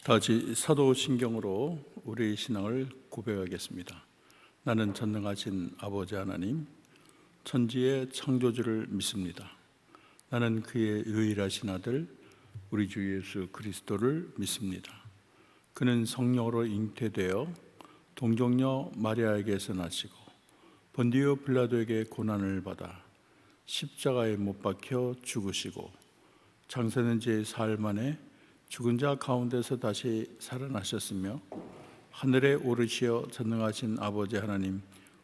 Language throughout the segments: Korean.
다 같이 사도신경으로 우리 신앙을 고백하겠습니다. 나는 전능하신 아버지 하나님, 천지의 창조주를 믿습니다. 나는 그의 유일하신 아들 우리 주 예수 그리스도를 믿습니다. 그는 성령으로 잉태되어 동정녀 마리아에게서 나시고 본디오 빌라도에게 고난을 받아 십자가에 못 박혀 죽으시고 장사된 지 사흘 만에 죽은 자 가운데서 다시 살아나셨으며 하늘에 오르시어 전능하신 아버지 하나님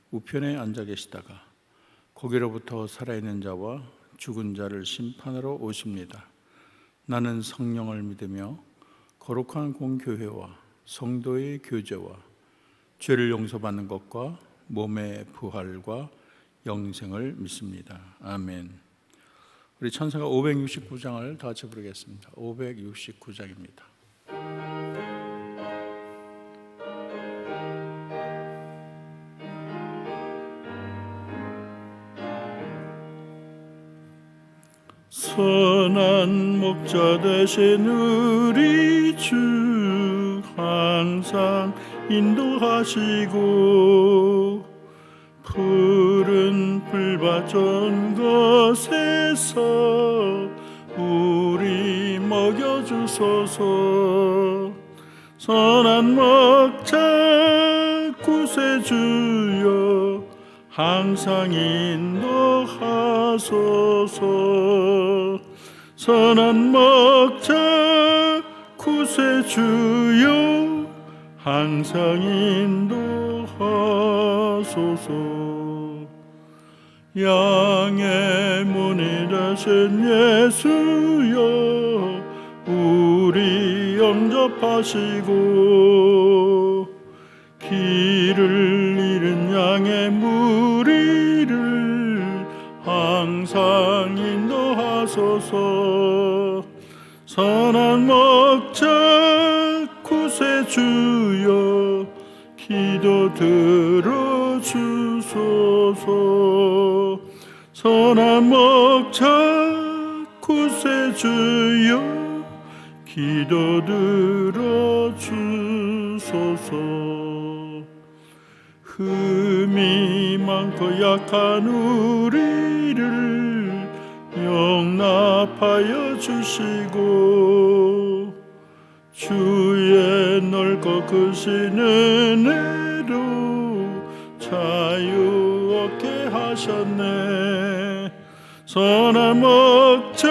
우편에 앉아 계시다가 거기로부터 살아있는 자와 죽은 자를 심판하러 오십니다. 나는 성령을 믿으며 거룩한 공교회와 성도의 교제와 죄를 용서받는 것과 몸의 부활과 영생을 믿습니다. 아멘. 우리 찬송가 569장을 다 같이 부르겠습니다. 569장입니다. 선한 목자 되신 우리 주 항상 인도하시고 푸른 풀밭 좋은 곳에서 우리 먹여주소서. 선한 목자 구세주여 항상 인도하소서. 선한 목자 구세주여 항상 인도하소서. 양의 문이 되신 예수여 우리 영접하시고 길을 잃은 양의 무리를 항상 인도하소서. 선한 목자 구세주여 기도 들어주소서. 선한 목자 구세주여 기도 들어주소서. 흠이 많고 약한 우리를 용납하여 주시고 주의 넓고 크신 은혜로 자유 얻게 하셨네. 선한 목자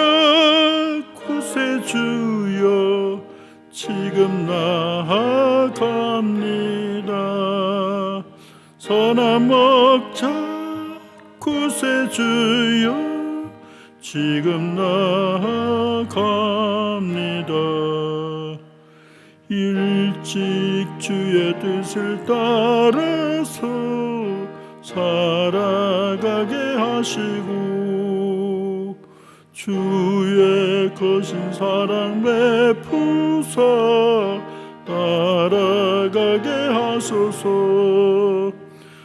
구세주여 지금 나아갑니다. 선한 목자 구세주여 지금 나아갑니다. 일찍 주의 뜻을 따라서 살아가게 하시고 주의 거신 사랑 베푸사 따라가게 하소서.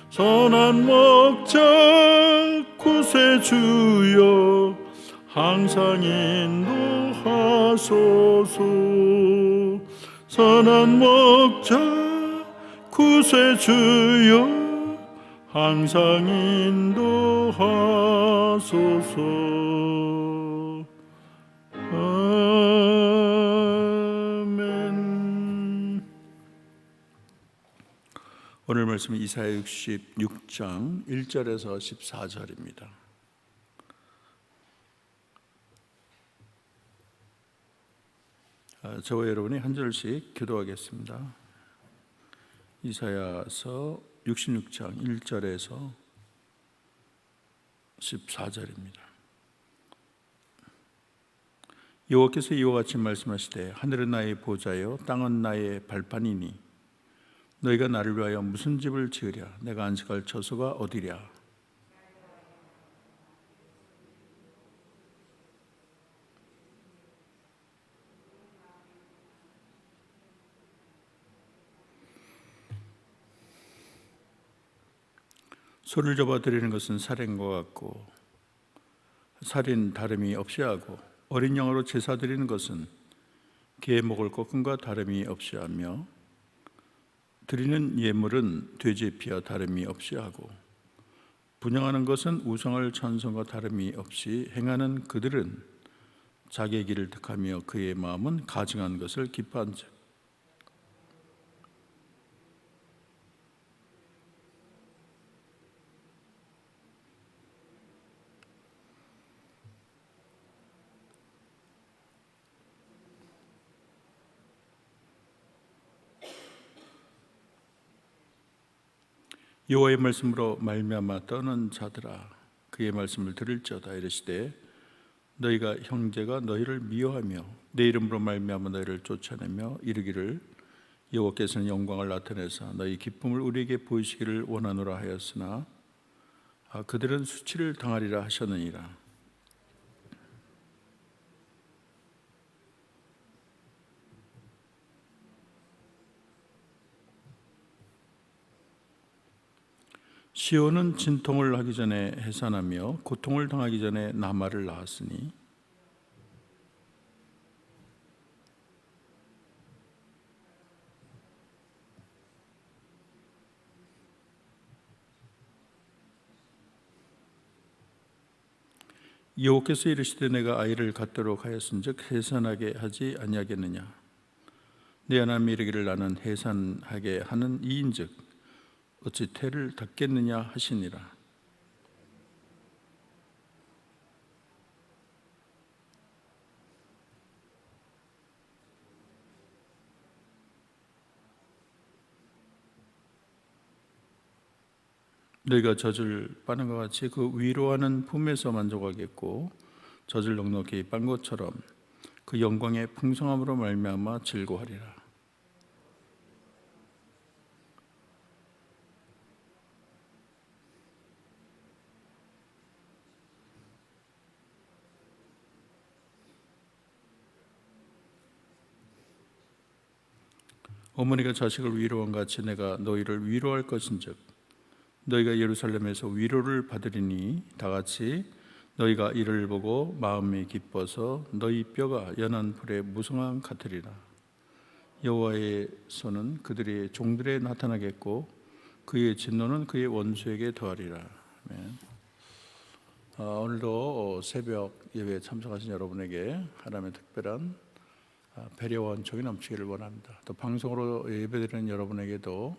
선한 목자 구세주여 항상 인도하소서. 선한 목자 구세주여 항상 인도하소서. 아멘. 오늘 말씀은 이사야 66장 1절에서 14절입니다. 저와 여러분이 한 절씩 기도하겠습니다. 이사야서 66장 1절에서 14절입니다. 여호와께서 이와 같이 말씀하시되 하늘은 나의 보좌요 땅은 나의 발판이니 너희가 나를 위하여 무슨 집을 지으랴. 내가 안식할 처소가 어디랴. 소를 잡아 드리는 것은 살인과 같고 살인 다름이 없이 하고 어린 양으로 제사 드리는 것은 개 먹을 것과 다름이 없이 하며 드리는 예물은 돼지 피와 다름이 없이 하고 분향하는 것은 우상을 찬송과 다름이 없이 행하는 그들은 자기의 길을 택하며 그의 마음은 가증한 것을 기뻐한즉 여호와의 말씀으로 말미암아 떠난 자들아 그의 말씀을 들을지어다. 이르시되 너희가 형제가 너희를 미워하며 내 이름으로 말미암아 너희를 쫓아내며 이르기를 여호와께서는 영광을 나타내사 너희 기쁨을 우리에게 보이시기를 원하노라 하였으나 그들은 수치를 당하리라 하셨느니라. 시온은 진통을 하기 전에 해산하며 고통을 당하기 전에 나마를 낳았으니 여호와께서 이르시되 내가 아이를 갖도록 하였은즉 해산하게 하지 아니하겠느냐. 내 하나님이 이르기를 나는 해산하게 하는 이인즉 어찌 태를 닫겠느냐 하시니라. 너희가 젖을 빠는 것 같이 그 위로하는 품에서 만족하겠고 젖을 넉넉히 빤 것처럼 그 영광의 풍성함으로 말미암아 즐거워하리라. 어머니가 자식을 위로한 같이 내가 너희를 위로할 것인즉 너희가 예루살렘에서 위로를 받으리니 다같이 너희가 이를 보고 마음이 기뻐서 너희 뼈가 연한 불의 무성함 같으리라. 여호와의 손은 그들의 종들에 나타나겠고 그의 진노는 그의 원수에게 더하리라. 아멘. 오늘도 새벽 예배에 참석하신 여러분에게 하나님의 특별한 배려와 은총이 넘치기를 원합니다. 또 방송으로 예배드리는 여러분에게도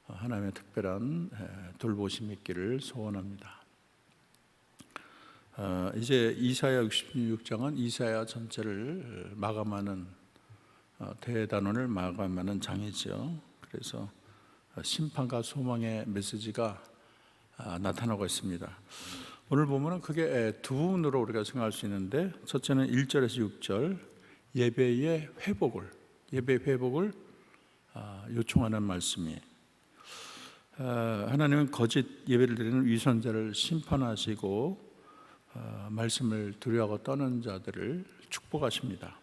하나님의 특별한 돌보심이 있기를 소원합니다. 이제 이사야 66장은 이사야 전체를 마감하는 대단원을 마감하는 장이죠. 그래서 심판과 소망의 메시지가 나타나고 있습니다. 오늘 보면은 크게 두 부분으로 우리가 생각할 수 있는데, 첫째는 1절에서 6절 예배의 회복을 요청하는 말씀이, 하나님은 거짓 예배를 드리는 위선자를 심판하시고 말씀을 두려워하고 떠는 자들을 축복하십니다.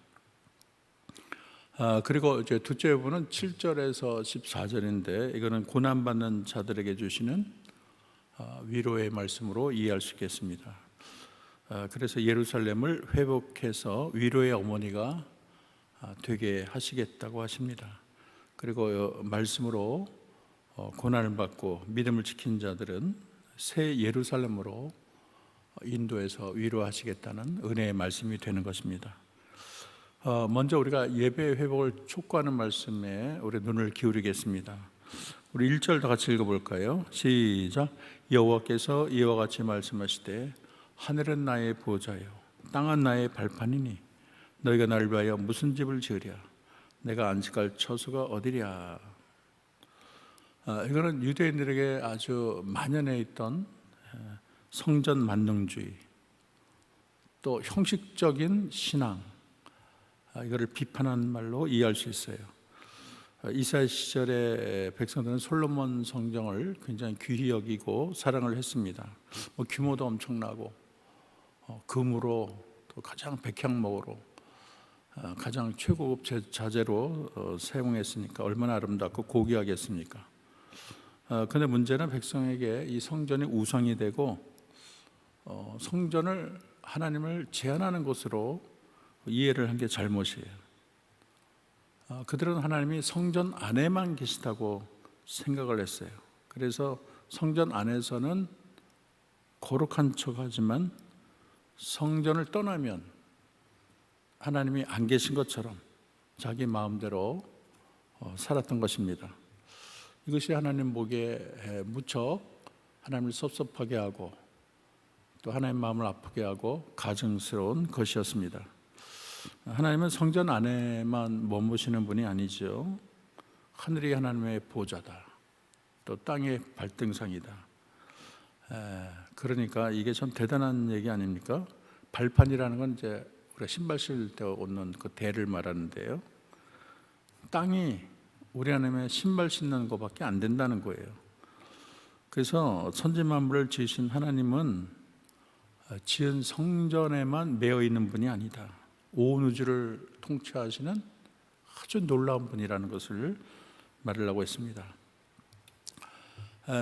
그리고 이제 둘째 부분은 7절에서 14절인데 이거는 고난받는 자들에게 주시는 위로의 말씀으로 이해할 수 있겠습니다. 그래서 예루살렘을 회복해서 위로의 어머니가 되게 하시겠다고 하십니다. 그리고 말씀으로 고난을 받고 믿음을 지킨 자들은 새 예루살렘으로 인도해서 위로하시겠다는 은혜의 말씀이 되는 것입니다. 먼저 우리가 예배 회복을 촉구하는 말씀에 우리 눈을 기울이겠습니다. 우리 1절 다 같이 읽어볼까요? 시작. 여호와께서 이와 같이 말씀하시되 하늘은 나의 보좌요 땅은 나의 발판이니 너희가 나를 위하여 무슨 집을 지으랴. 내가 안식할 처소가 어디랴. 이거는 유대인들에게 아주 만연해 있던 성전 만능주의, 또 형식적인 신앙, 이거를 비판한 말로 이해할 수 있어요. 이스라엘 시절의 백성들은 솔로몬 성전을 굉장히 귀히 여기고 사랑을 했습니다. 규모도 엄청나고 금으로 또 가장 백향목으로 가장 최고급 자재로 사용했으니까 얼마나 아름답고 고귀하겠습니까? 그런데 문제는 백성에게 이 성전이 우상이 되고 성전을 하나님을 제한하는 것으로 이해를 한 게 잘못이에요. 그들은 하나님이 성전 안에만 계시다고 생각을 했어요. 그래서 성전 안에서는 거룩한 척하지만 성전을 떠나면 하나님이 안 계신 것처럼 자기 마음대로 살았던 것입니다. 이것이 하나님 보기에 무척 하나님을 섭섭하게 하고 또 하나님 마음을 아프게 하고 가증스러운 것이었습니다. 하나님은 성전 안에만 머무시는 분이 아니죠. 하늘이 하나님의 보좌다. 또 땅의 발등상이다. 그러니까 이게 참 대단한 얘기 아닙니까? 발판이라는 건 이제 우리가 신발 신을 때 얻는 그 대를 말하는데요. 땅이 우리 하나님의 신발 신는 것밖에 안 된다는 거예요. 그래서 천지만물을 지으신 하나님은 지은 성전에만 매여 있는 분이 아니다. 온 우주를 통치하시는 아주 놀라운 분이라는 것을 말하려고 했습니다.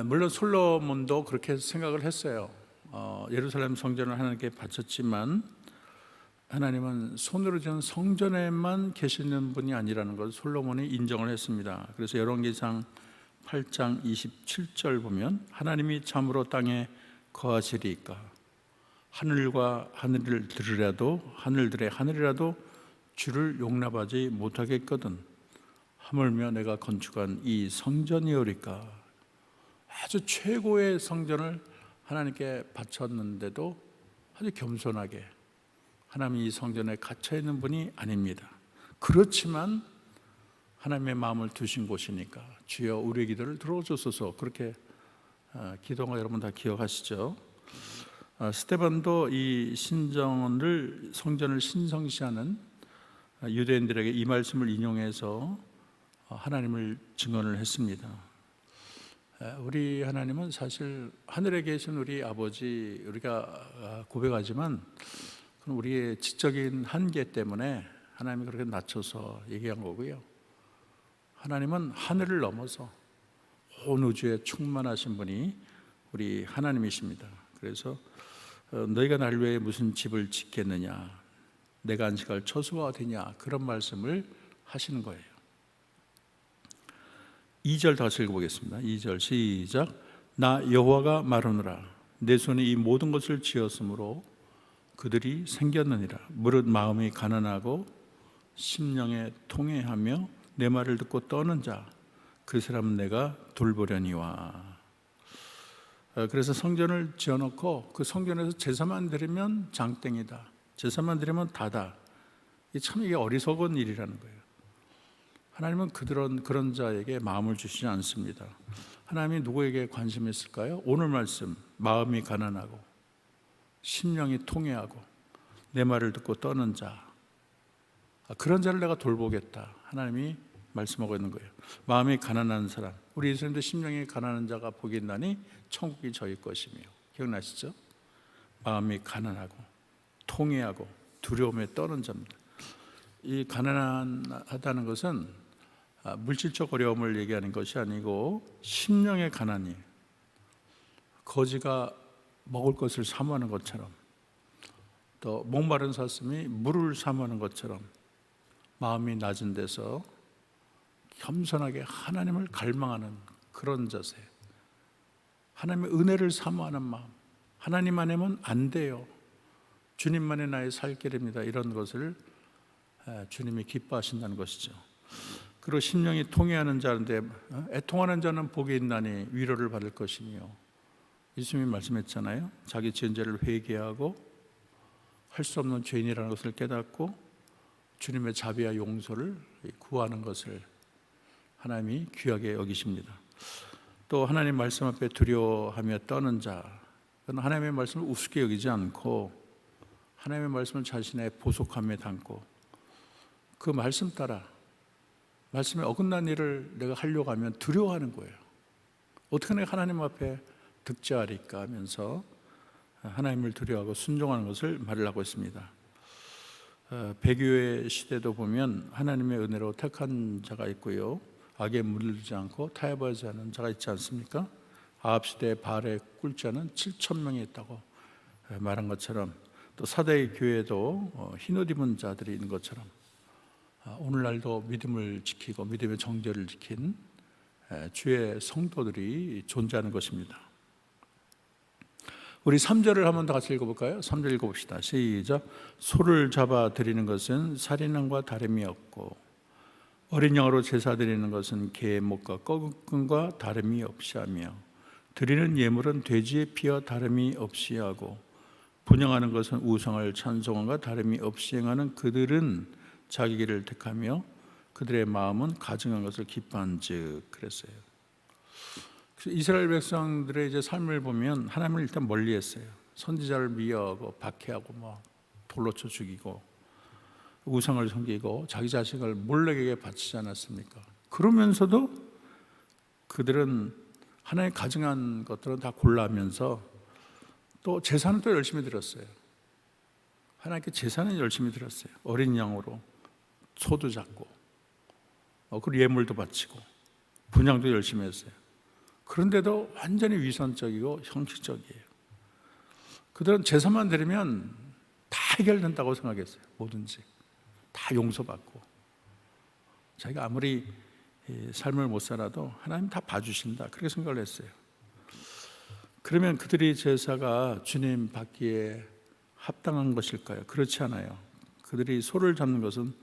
물론 솔로몬도 그렇게 생각을 했어요. 예루살렘 성전을 하나님께 바쳤지만 하나님은 손으로 지은 성전에만 계시는 분이 아니라는 것을 솔로몬이 인정을 했습니다. 그래서 열왕기상 8장 27절 보면 하나님이 참으로 땅에 거하시리이까 하늘과 하늘을 들으라도 하늘들의 하늘이라도 주를 용납하지 못하겠거든 하물며 내가 건축한 이 성전이오리까. 아주 최고의 성전을 하나님께 바쳤는데도 아주 겸손하게 하나님이 이 성전에 갇혀 있는 분이 아닙니다. 그렇지만 하나님의 마음을 두신 곳이니까 주여 우리의 기도를 들어주소서 그렇게 기도한 거 여러분 다 기억하시죠? 스데반도 이 성전을 신성시하는 유대인들에게 이 말씀을 인용해서 하나님을 증언을 했습니다. 우리 하나님은 사실 하늘에 계신 우리 아버지 우리가 고백하지만 우리의 지적인 한계 때문에 하나님이 그렇게 낮춰서 얘기한 거고요. 하나님은 하늘을 넘어서 온 우주에 충만하신 분이 우리 하나님이십니다. 그래서 너희가 날 위해 무슨 집을 짓겠느냐, 내가 안식할 처소가 어디냐, 그런 말씀을 하시는 거예요. 2절 다시 읽어보겠습니다. 2절 시작. 나 여호와가 말하노라 내 손이 이 모든 것을 지었으므로 그들이 생겼느니라. 무릇 마음이 가난하고 심령에 통회하며 내 말을 듣고 떠는 자 그 사람은 내가 돌보려니와. 그래서 성전을 지어놓고 그 성전에서 제사만 드리면 장땡이다, 제사만 드리면 다다. 이게 어리석은 일이라는 거예요. 하나님은 그런 자에게 마음을 주시지 않습니다. 하나님이 누구에게 관심이 있을까요? 오늘 말씀, 마음이 가난하고 심령이 통회하고 내 말을 듣고 떠는 자, 그런 자를 내가 돌보겠다. 하나님이 말씀하고 있는 거예요. 마음이 가난한 사람, 우리 예수님도 심령이 가난한 자가 복이 있나니 천국이 저희 것이며. 기억나시죠? 마음이 가난하고 통회하고 두려움에 떠는 자입니다. 이 가난하다는 것은 물질적 어려움을 얘기하는 것이 아니고 심령의 가난이, 거지가 먹을 것을 사모하는 것처럼, 또 목마른 사슴이 물을 사모하는 것처럼 마음이 낮은 데서 겸손하게 하나님을 갈망하는 그런 자세, 하나님의 은혜를 사모하는 마음, 하나님 안에면 안 돼요, 주님만이 나의 살 길입니다, 이런 것을 주님이 기뻐하신다는 것이죠. 그리고 심령이 통회하는 자인데 애통하는 자는 복이 있나니 위로를 받을 것이며. 예수님이 말씀했잖아요. 자기 지은 죄를 회개하고 할 수 없는 죄인이라는 것을 깨닫고 주님의 자비와 용서를 구하는 것을 하나님이 귀하게 여기십니다. 또 하나님 말씀 앞에 두려워하며 떠는 자, 그는 하나님의 말씀을 우습게 여기지 않고 하나님의 말씀을 자신의 보속함에 담고 그 말씀 따라 말씀에 어긋난 일을 내가 하려고 하면 두려워하는 거예요. 어떻게 내가 하나님 앞에 득죄하리까 하면서 하나님을 두려워하고 순종하는 것을 말하고 있습니다. 배교의 시대도 보면 하나님의 은혜로 택한 자가 있고요, 악에 물들지 않고 타협하지 않은 자가 있지 않습니까? 아합 시대에 바알의 꿀자는 7,000명이 있다고 말한 것처럼, 또 사대의 교회도 흰옷 입은 자들이 있는 것처럼 오늘날도 믿음을 지키고 믿음의 정죄를 지킨 주의 성도들이 존재하는 것입니다. 우리 3절을 한번 더 같이 읽어볼까요? 3절 읽어봅시다. 시작. 소를 잡아 드리는 것은 살인함과 다름이 없고 어린 양으로 제사 드리는 것은 개의 목과 꺾음과 다름이 없이 하며 드리는 예물은 돼지의 피와 다름이 없이 하고 분향하는 것은 우상을 찬송함과 다름이 없이 행하는 그들은 자기 길을 택하며 그들의 마음은 가증한 것을 기뻐한즉 그랬어요. 이스라엘 백성들의 이제 삶을 보면 하나님을 일단 멀리했어요. 선지자를 미워하고 박해하고 돌로 쳐 죽이고 우상을 섬기고 자기 자식을 몰렉에게 바치지 않았습니까? 그러면서도 그들은 하나님 가증한 것들은 다 골라하면서 또 제사는 또 열심히 드렸어요. 하나님께 제사는 열심히 드렸어요. 어린 양으로 소도 잡고 그리고 예물도 바치고 분향도 열심히 했어요. 그런데도 완전히 위선적이고 형식적이에요. 그들은 제사만 드리면 다 해결된다고 생각했어요. 뭐든지 다 용서받고 자기가 아무리 삶을 못 살아도 하나님 다 봐주신다 그렇게 생각을 했어요. 그러면 그들이 제사가 주님 받기에 합당한 것일까요? 그렇지 않아요. 그들이 소를 잡는 것은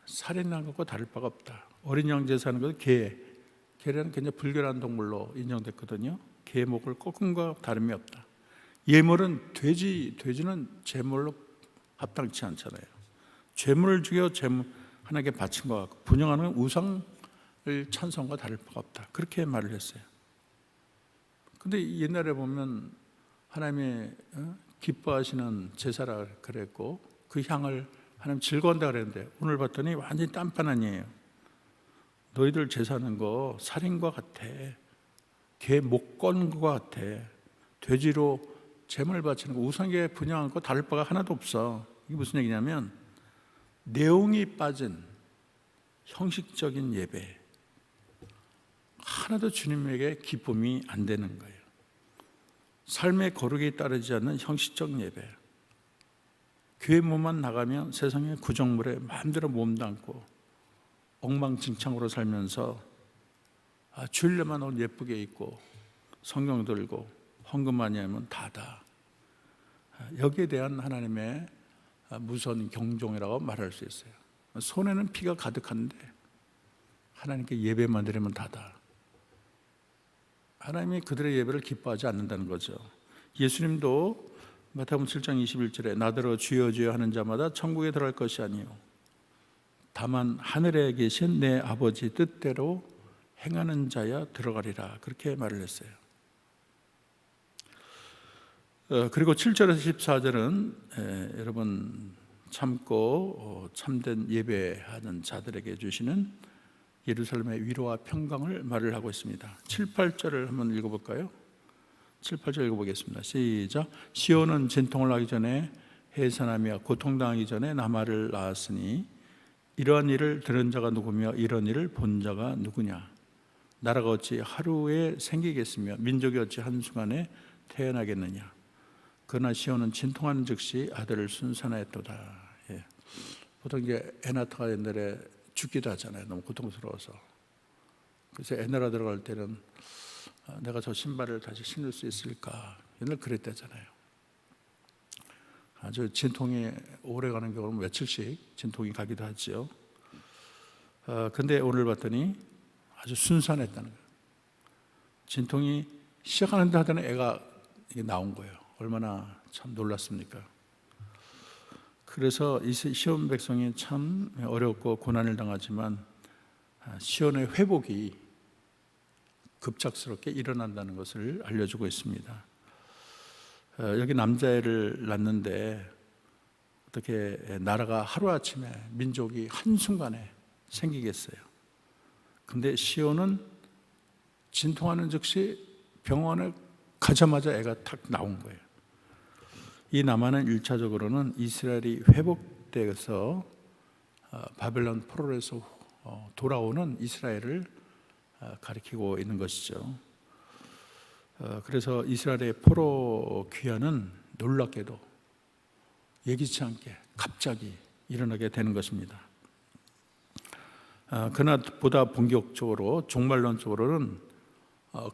살인한 것과 다를 바가 없다. 어린 양 제사하는 것은 개는 굉장히 불결한 동물로 인정됐거든요. 개의 목을 꺾음과 다름이 없다. 예물은 돼지는 제물로 합당치 않잖아요. 제물을 죽여 하나님께 바친 것 같고 분향하는 우상을 찬송과 다를 바가 없다. 그렇게 말을 했어요. 근데 옛날에 보면 하나님의 기뻐하시는 제사라 그랬고 그 향을 하나님 즐거워한다 그랬는데 오늘 봤더니 완전히 딴판 아니에요. 너희들 제사하는 거 살인과 같아. 개 목 꺼는 것 같아. 돼지로 제물 바치는 거 우상에 분양한 거 다를 바가 하나도 없어. 이게 무슨 얘기냐면 내용이 빠진 형식적인 예배 하나도 주님에게 기쁨이 안 되는 거예요. 삶의 거룩이 따르지 않는 형식적 예배. 교회 문만 나가면 세상의 구정물에 마음대로 몸담고 엉망진창으로 살면서 주일날만 옷 예쁘게 입고 성경 들고 헌금 많이 하면 다다. 여기에 대한 하나님의 무서운 경종이라고 말할 수 있어요. 손에는 피가 가득한데 하나님께 예배만 드리면 다다. 하나님이 그들의 예배를 기뻐하지 않는다는 거죠. 예수님도 마태복음 7장 21절에 나더러 주여 주여 하는 자마다 천국에 들어갈 것이 아니요 다만 하늘에 계신 내 아버지 뜻대로 행하는 자야 들어가리라 그렇게 말을 했어요. 그리고 7절에서 14절은 여러분 참고 참된 예배하는 자들에게 주시는 예루살렘의 위로와 평강을 말을 하고 있습니다. 7, 8절을 한번 읽어볼까요? 7, 8절 읽어보겠습니다. 시작. 시온은 진통을 하기 전에 해산하며 고통당하기 전에 나말을 낳았으니 이러한 일을 들은 자가 누구며 이런 일을 본 자가 누구냐? 나라가 어찌 하루에 생기겠으며 민족이 어찌 한순간에 태어나겠느냐? 그러나 시온은 진통하는 즉시 아들을 순산하였도다. 예. 보통 이제 애 낳다가 옛날에 죽기도 하잖아요. 너무 고통스러워서. 그래서 애 낳아 들어갈 때는 내가 저 신발을 다시 신을 수 있을까? 옛날 그랬대잖아요. 아주 진통이 오래 가는 경우는 며칠씩 진통이 가기도 하죠. 근데 오늘 봤더니 아주 순산했다는 거예요. 진통이 시작하는데 하더니 애가 이게 나온 거예요. 얼마나 참 놀랐습니까? 그래서 이 시온 백성이 참 어렵고 고난을 당하지만 시온의 회복이 급작스럽게 일어난다는 것을 알려주고 있습니다. 여기 남자애를 낳는데 어떻게 나라가 하루아침에 민족이 한순간에 생기겠어요? 근데 시온은 진통하는 즉시 병원에 가자마자 애가 탁 나온 거예요. 이 남한은 1차적으로는 이스라엘이 회복돼서 바벨론 포로에서 돌아오는 이스라엘을 가리키고 있는 것이죠. 그래서 이스라엘의 포로 귀환은 놀랍게도 예기치 않게 갑자기 일어나게 되는 것입니다. 그러나 보다 본격적으로 종말론적으로는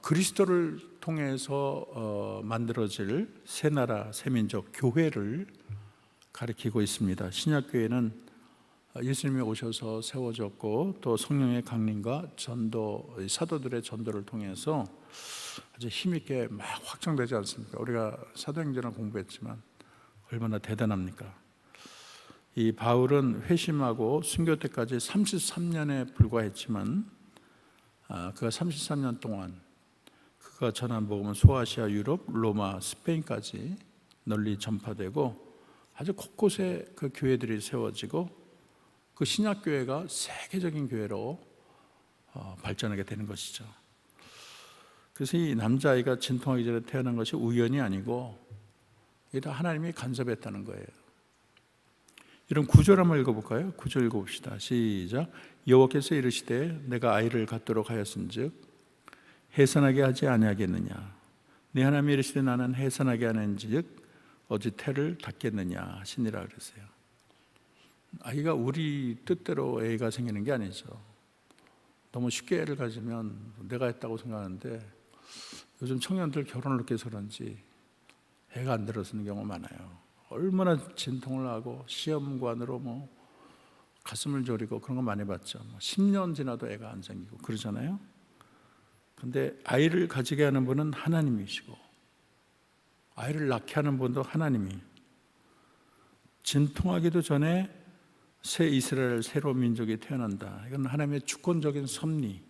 그리스도를 통해서 만들어질 새 나라, 새 민족, 교회를 가리키고 있습니다. 신약교회는 예수님이 오셔서 세워졌고 또 성령의 강림과 전도, 사도들의 전도를 통해서 아주 힘있게 막 확장되지 않습니까? 우리가 사도행전을 공부했지만 얼마나 대단합니까? 이 바울은 회심하고 순교 때까지 33년에 불과했지만 그가 33년 동안 그가 전한 복음은 소아시아, 유럽, 로마, 스페인까지 널리 전파되고 아주 곳곳에 그 교회들이 세워지고 그 신약교회가 세계적인 교회로 발전하게 되는 것이죠. 그래서 이 남자아이가 진통하기 전에 태어난 것이 우연이 아니고 이게 다 하나님이 간섭했다는 거예요. 이런 구절 한번 읽어볼까요? 구절 읽어봅시다. 시작. 여호와께서 이르시되 내가 아이를 갖도록 하였은즉 해산하게 하지 아니하겠느냐. 네 하나님이 이르시되 나는 해산하게 하는즉 어찌 태를 닫겠느냐 하시니라 그랬어요. 아이가 우리 뜻대로 애가 생기는 게 아니죠. 너무 쉽게 애를 가지면 내가 했다고 생각하는데 요즘 청년들 결혼을 늦게 해서 그런지 애가 안 들어서는 경우가 많아요. 얼마나 진통을 하고 시험관으로 가슴을 졸이고 그런 거 많이 봤죠. 10년 지나도 애가 안 생기고 그러잖아요. 근데 아이를 가지게 하는 분은 하나님이시고 아이를 낳게 하는 분도 하나님이, 진통하기도 전에 새 이스라엘 새로운 민족이 태어난다. 이건 하나님의 주권적인 섭리,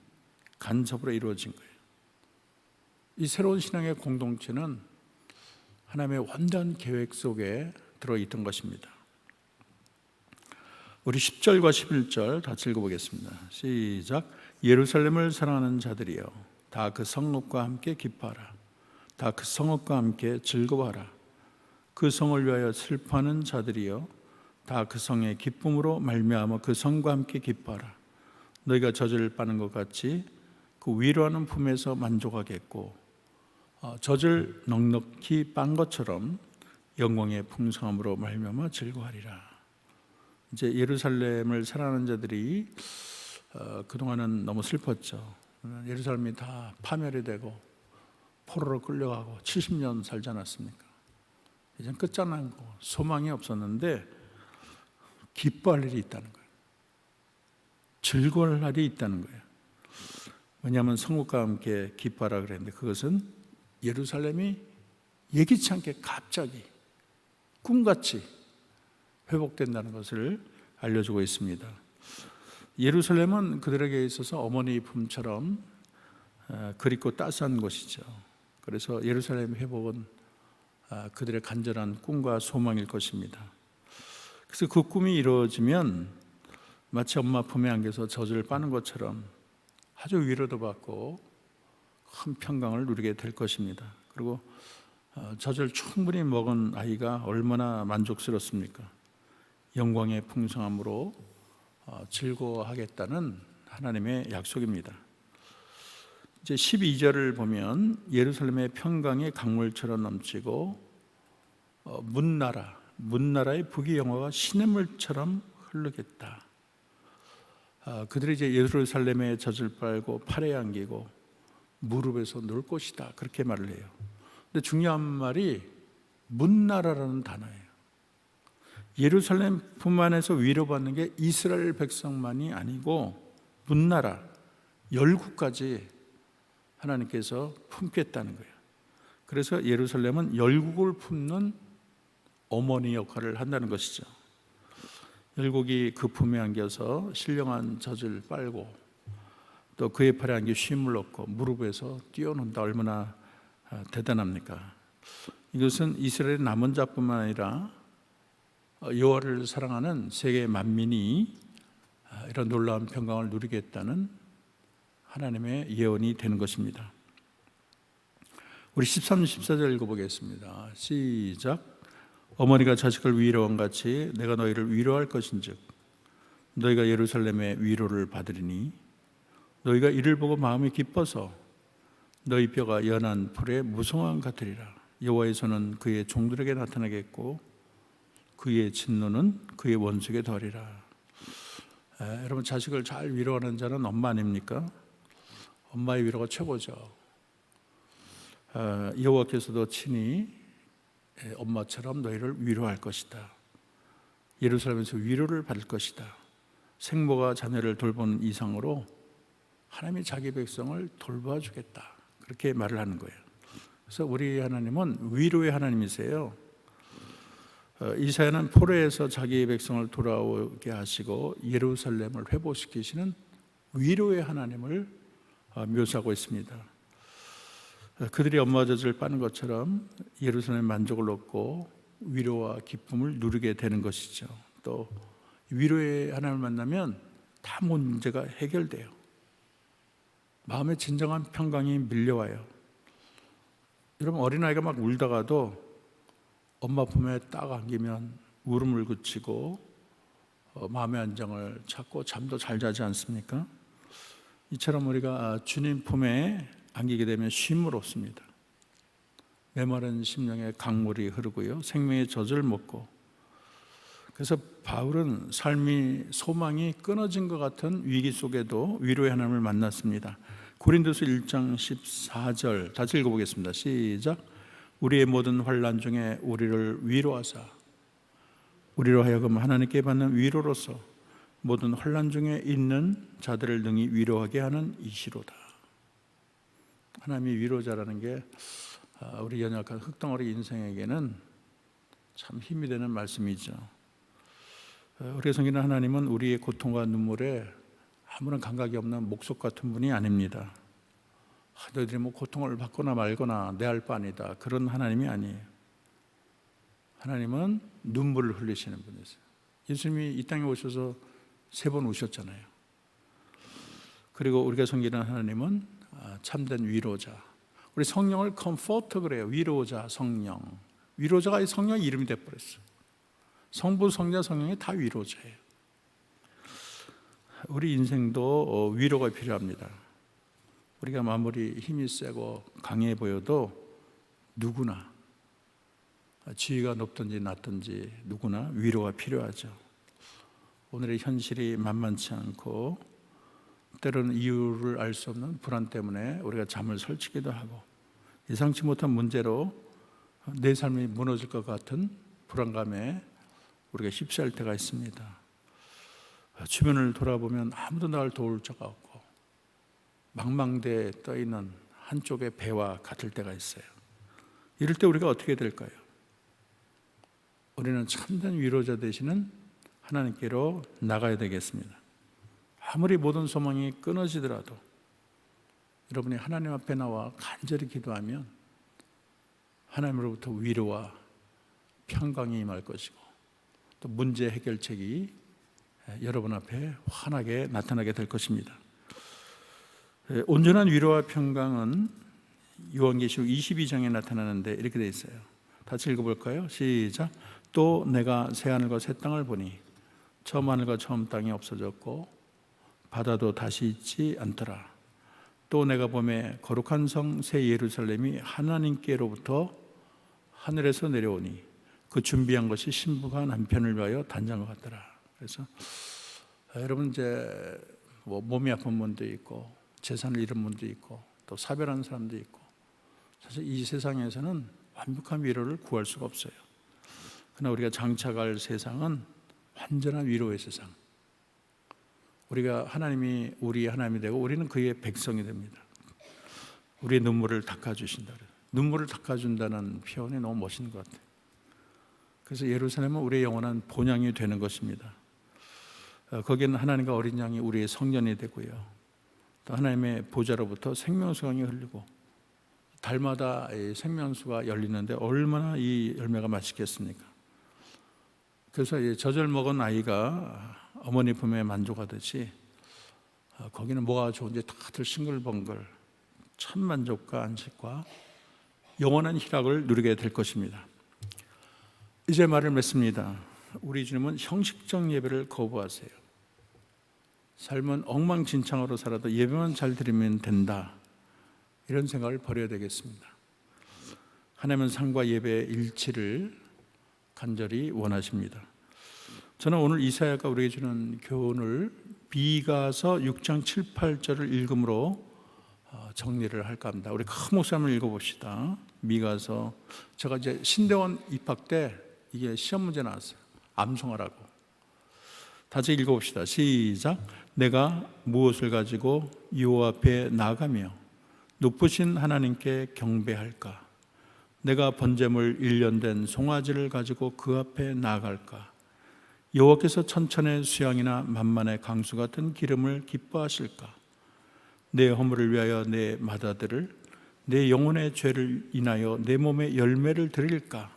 간섭으로 이루어진 거예요. 이 새로운 신앙의 공동체는 하나님의 원대한 계획 속에 들어있던 것입니다. 우리 10절과 11절 같이 읽어보겠습니다. 시작. 예루살렘을 사랑하는 자들이여 다 그 성읍과 함께 기뻐하라. 다 그 성읍과 함께 즐거워하라. 그 성을 위하여 슬퍼하는 자들이여 다 그 성의 기쁨으로 말미암아 그 성과 함께 기뻐하라. 너희가 젖을 빠는 것 같이 그 위로하는 품에서 만족하겠고 젖을 넉넉히 빤 것처럼 영광의 풍성함으로 말미암아 즐거워하리라. 이제 예루살렘을 사랑하는 자들이 그동안은 너무 슬펐죠. 예루살렘이 다 파멸이 되고 포로로 끌려가고 70년 살지 않았습니까? 이제 끝장난 거, 소망이 없었는데 기뻐할 일이 있다는 거예요. 즐거울 날이 있다는 거예요. 왜냐하면 성읍과 함께 기뻐하라 그랬는데 그것은 예루살렘이 예기치 않게 갑자기 꿈같이 회복된다는 것을 알려주고 있습니다. 예루살렘은 그들에게 있어서 어머니 품처럼 그립고 따스한 곳이죠. 그래서 예루살렘 회복은 그들의 간절한 꿈과 소망일 것입니다. 그래서 그 꿈이 이루어지면 마치 엄마 품에 안겨서 젖을 빠는 것처럼 아주 위로도 받고 큰 평강을 누리게 될 것입니다. 그리고 젖을 충분히 먹은 아이가 얼마나 만족스럽습니까? 영광의 풍성함으로 즐거워하겠다는 하나님의 약속입니다. 이제 12절을 보면 예루살렘의 평강이 강물처럼 넘치고 문나라의 북의 영화가 시냇물처럼 흐르겠다. 그들이 이제 예루살렘의 젖을 빨고 팔에 안기고 무릎에서 놀 것이다 그렇게 말을 해요. 근데 중요한 말이 문나라라는 단어예요. 예루살렘 품 안에서 위로받는 게 이스라엘 백성만이 아니고 문나라, 열국까지 하나님께서 품겠다는 거예요. 그래서 예루살렘은 열국을 품는 어머니 역할을 한다는 것이죠. 열국이 그 품에 안겨서 신령한 젖을 빨고 또 그의 팔에 안겨 쉼을 얻고 무릎에서 뛰어논다. 얼마나 대단합니까? 이것은 이스라엘의 남은 자뿐만 아니라 여호와를 사랑하는 세계 만민이 이런 놀라운 평강을 누리겠다는 하나님의 예언이 되는 것입니다. 우리 13, 14절 읽어보겠습니다. 시작. 어머니가 자식을 위로한 같이 내가 너희를 위로할 것인즉 너희가 예루살렘의 위로를 받으리니 너희가 이를 보고 마음이 기뻐서 너희 뼈가 연한 풀의 무성함 같으리라. 여호와의 손은 그의 종들에게 나타나겠고 그의 진노는 그의 원수에게 덜이라. 여러분 자식을 잘 위로하는 자는 엄마 아닙니까? 엄마의 위로가 최고죠. 여호와께서도 친히 엄마처럼 너희를 위로할 것이다. 예루살렘에서 위로를 받을 것이다. 생모가 자녀를 돌보는 이상으로 하나님이 자기 백성을 돌봐주겠다. 그렇게 말을 하는 거예요. 그래서 우리 하나님은 위로의 하나님이세요. 이사야는 포로에서 자기 백성을 돌아오게 하시고 예루살렘을 회복시키시는 위로의 하나님을 묘사하고 있습니다. 그들이 엄마 젖을 빠는 것처럼 예루살렘 만족을 얻고 위로와 기쁨을 누리게 되는 것이죠. 또 위로의 하나님을 만나면 다 문제가 해결돼요. 마음에 진정한 평강이 밀려와요. 여러분 어린아이가 막 울다가도 엄마 품에 딱 안기면 울음을 그치고 마음의 안정을 찾고 잠도 잘 자지 않습니까? 이처럼 우리가 주님 품에 안기게 되면 쉼을 얻습니다. 메마른 심령에 강물이 흐르고요, 생명의 젖을 먹고. 그래서 바울은 삶이 소망이 끊어진 것 같은 위기 속에도 위로의 하나님을 만났습니다. 고린도서 1장 14절 다시 읽어보겠습니다. 시작. 우리의 모든 환난 중에 우리를 위로하사 우리로 하여금 하나님께 받는 위로로서 모든 환난 중에 있는 자들을 능히 위로하게 하는 이시로다. 하나님이 위로자라는 게 우리 연약한 흙덩어리 인생에게는 참 힘이 되는 말씀이죠. 우리가 섬기는 하나님은 우리의 고통과 눈물에 아무런 감각이 없는 목석 같은 분이 아닙니다. 너희들이 뭐 고통을 받거나 말거나 내 할 바 아니다, 그런 하나님이 아니에요. 하나님은 눈물을 흘리시는 분이세요. 예수님이 이 땅에 오셔서 3번 우셨잖아요. 그리고 우리가 섬기는 하나님은 참된 위로자. 우리 성령을 컴포터 그래요. 위로자, 성령. 위로자가 성령 이름이 돼버렸어요. 성부, 성자, 성령이 다 위로자예요. 우리 인생도 위로가 필요합니다. 우리가 아무리 힘이 세고 강해 보여도 누구나, 지위가 높든지 낮든지 누구나 위로가 필요하죠. 오늘의 현실이 만만치 않고 때로는 이유를 알 수 없는 불안 때문에 우리가 잠을 설치기도 하고 예상치 못한 문제로 내 삶이 무너질 것 같은 불안감에 우리가 휩싸일 때가 있습니다. 주변을 돌아보면 아무도 나를 도울 자가 없고 망망대해에 떠있는 한쪽의 배와 같을 때가 있어요. 이럴 때 우리가 어떻게 될까요? 우리는 참된 위로자 되시는 하나님께로 나가야 되겠습니다. 아무리 모든 소망이 끊어지더라도 여러분이 하나님 앞에 나와 간절히 기도하면 하나님으로부터 위로와 평강이 임할 것이고 또 문제 해결책이 여러분 앞에 환하게 나타나게 될 것입니다. 온전한 위로와 평강은 요한계시록 22장에 나타나는데 이렇게 되어 있어요. 다시 읽어볼까요? 시작. 또 내가 새하늘과 새 땅을 보니 처음 하늘과 처음 땅이 없어졌고 바다도 다시 있지 않더라. 또 내가 보매 거룩한 성 새 예루살렘이 하나님께로부터 하늘에서 내려오니 그 준비한 것이 신부가 남편을 위하여 단장한 것 같더라. 그래서 여러분 이제 몸이 아픈 분도 있고 재산을 잃은 분도 있고 또 사별한 사람도 있고 사실 이 세상에서는 완벽한 위로를 구할 수가 없어요. 그러나 우리가 장차갈 세상은 완전한 위로의 세상. 우리가 하나님이 우리 하나님이 되고 우리는 그의 백성이 됩니다. 우리의 눈물을 닦아주신다. 눈물을 닦아준다는 표현이 너무 멋있는 것 같아요. 그래서 예루살렘은 우리의 영원한 본향이 되는 것입니다. 거기는 하나님과 어린 양이 우리의 성전이 되고요, 또 하나님의 보좌로부터 생명수강이 흐르고 달마다 생명수가 열리는데 얼마나 이 열매가 맛있겠습니까? 그래서 젖을 먹은 아이가 어머니 품에 만족하듯이 거기는 뭐가 좋은지 다들 싱글벙글 참 만족과 안식과 영원한 희락을 누리게 될 것입니다. 이제 말을 맺습니다. 우리 주님은 형식적 예배를 거부하세요. 삶은 엉망진창으로 살아도 예배만 잘 드리면 된다, 이런 생각을 버려야 되겠습니다. 하나님은 삶과 예배의 일치를 간절히 원하십니다. 저는 오늘 이사야가 우리에게 주는 교훈을 미가서 6장 7, 8절을 읽음으로 정리를 할까 합니다. 우리 큰 목소리 한번 읽어봅시다. 미가서, 제가 이제 신대원 입학 때 이게 시험 문제 나왔어요. 암송하라고. 다시 읽어봅시다. 시작. 내가 무엇을 가지고 여호와 앞에 나아가며 높으신 하나님께 경배할까? 내가 번제물 1년 된 송아지를 가지고 그 앞에 나아갈까? 여호와께서 천천의 수양이나 만만의 강수 같은 기름을 기뻐하실까? 내 허물을 위하여 내 맏아들을, 내 영혼의 죄를 인하여 내 몸에 열매를 드릴까?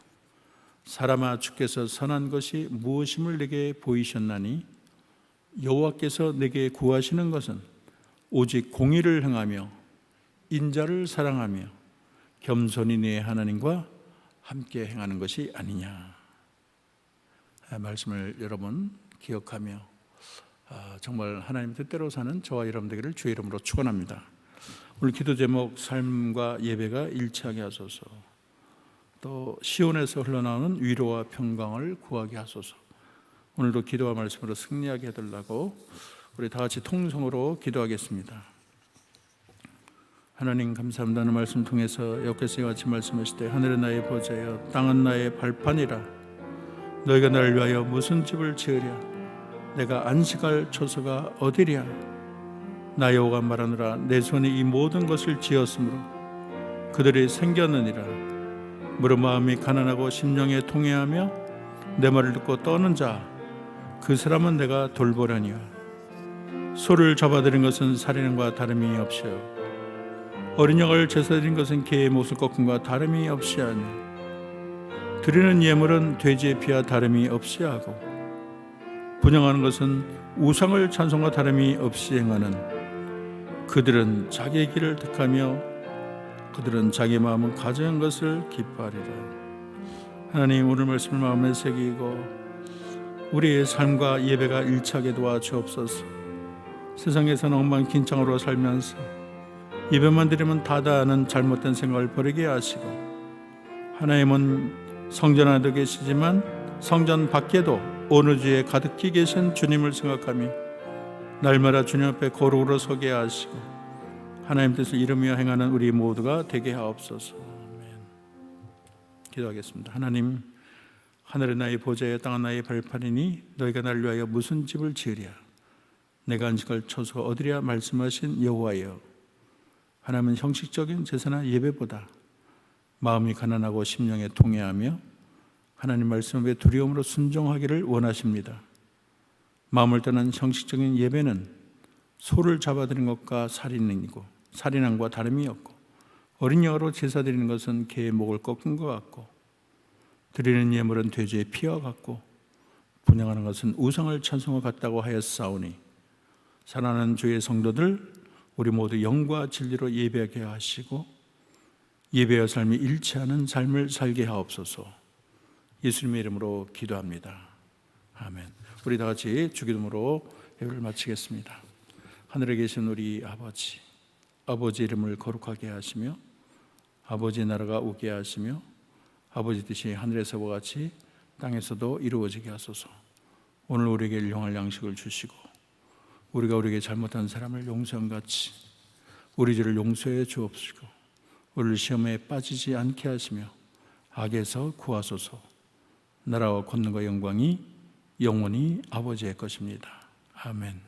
사람아, 주께서 선한 것이 무엇임을 내게 보이셨나니 여호와께서 내게 구하시는 것은 오직 공의를 행하며 인자를 사랑하며 겸손히 내 하나님과 함께 행하는 것이 아니냐. 말씀을 여러분 기억하며 정말 하나님 뜻대로 사는 저와 여러분 되기를 주의 이름으로 축원합니다. 오늘 기도 제목, 삶과 예배가 일치하게 하소서. 또 시온에서 흘러나오는 위로와 평강을 구하게 하소서. 오늘도 기도와 말씀으로 승리하게 해달라고 우리 다 같이 통성으로 기도하겠습니다. 하나님 감사합니다. 말씀 통해서 여호와께서 같이 말씀하실 때 하늘은 나의 보좌여 땅은 나의 발판이라. 너희가 나를 위하여 무슨 집을 지으랴? 내가 안식할 처소가 어디랴? 나 여호와가 말하노라. 내 손이 이 모든 것을 지었으므로 그들이 생겼느니라. 무릇 마음이 가난하고 심령에 통회하며 내 말을 듣고 떠는 자, 그 사람은 내가 돌보려니와. 소를 잡아들인 것은 살인과 다름이 없이요 어린 양을 제사드린 것은 개의 목을 꺾음과 다름이 없이 하니 드리는 예물은 돼지의 피와 다름이 없이 하고 분향하는 것은 우상을 찬송과 다름이 없이 행하는 그들은 자기의 길을 택하며 그들은 자기 마음은 가져한 것을 기뻐하리라. 하나님, 오늘 말씀을 마음에 새기고 우리의 삶과 예배가 일치하게 도와주옵소서. 세상에서는 엉망진창으로 살면서 예배만 드리면 다다하는 잘못된 생각을 버리게 하시고, 하나님은 성전 안에도 계시지만 성전 밖에도 어느 주에 가득히 계신 주님을 생각하며 날마다 주님 앞에 거룩으로 서게 하시고 하나님 뜻을 이루며 행하는 우리 모두가 되게 하옵소서. 아멘. 기도하겠습니다. 하나님, 하늘은 나의 보좌여 땅은 나의 발판이니 너희가 나를 위하여 무슨 집을 지으랴? 내가 안식할 처소가 어디랴? 말씀하신 여호와여, 하나님은 형식적인 제사나 예배보다 마음이 가난하고 심령에 통회하며 하나님 말씀에 두려움으로 순종하기를 원하십니다. 마음을 떠난 형식적인 예배는 소를 잡아들인 것과 살인함과 다름이 없고 어린 양으로 제사 드리는 것은 개의 목을 꺾은 것 같고 드리는 예물은 돼지의 피와 같고 분향하는 것은 우상을 찬송과 같다고 하였사오니, 사랑하는 주의 성도들, 우리 모두 영과 진리로 예배하게 하시고 예배와 삶이 일치하는 삶을 살게 하옵소서. 예수님의 이름으로 기도합니다. 아멘. 우리 다 같이 주기도문으로 예배를 마치겠습니다. 하늘에 계신 우리 아버지, 아버지 이름을 거룩하게 하시며 아버지 나라가 오게 하시며 아버지 뜻이 하늘에서와 같이 땅에서도 이루어지게 하소서. 오늘 우리에게 일용할 양식을 주시고 우리가 우리에게 잘못한 사람을 용서함같이 우리 죄를 용서해 주옵시고 우리를 시험에 빠지지 않게 하시며 악에서 구하소서. 나라와 권능과 영광이 영원히 아버지의 것입니다. 아멘.